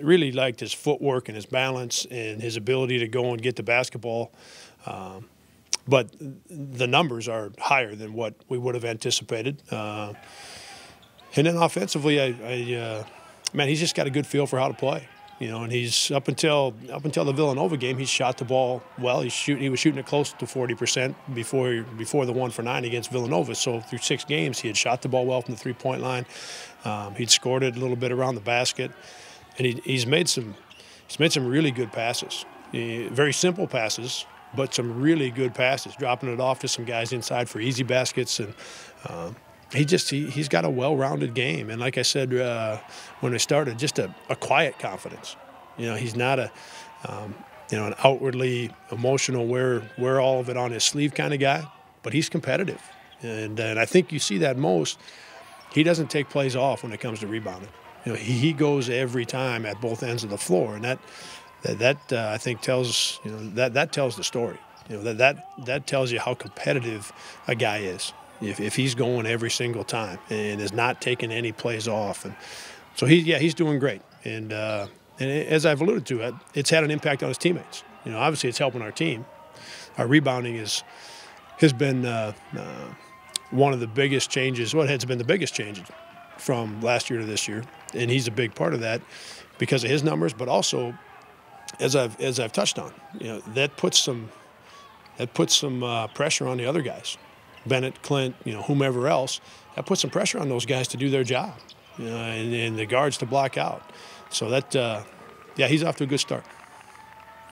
really liked his footwork and his balance and his ability to go and get the basketball. But the numbers are higher than what we would have anticipated. And then offensively, man, he's just got a good feel for how to play. And he's up until the Villanova game, he shot the ball well. He was shooting it close to 40% before the 1 for 9 against Villanova. So through 6 games, he had shot the ball well from the 3-point line. He'd scored it a little bit around the basket, and he's made some really good passes. Very simple passes, but some really good passes, dropping it off to some guys inside for easy baskets. And he's got a well-rounded game. And like I said when we started, just a quiet confidence. He's not an outwardly emotional, wear all of it on his sleeve kind of guy, but he's competitive. And I think you see that most. He doesn't take plays off when it comes to rebounding. He goes every time at both ends of the floor, and that I think tells that tells the story. That tells you how competitive a guy is. If he's going every single time and is not taking any plays off, and so he's doing great. And as I've alluded to, it's had an impact on his teammates. Obviously it's helping our team. Our rebounding has been one of the biggest changes. Well, it's been the biggest change from last year to this year, and he's a big part of that because of his numbers, but also as I've touched on, that puts some pressure on the other guys. Bennett, Clint, whomever else, that puts some pressure on those guys to do their job, and the guards to block out. So that, he's off to a good start.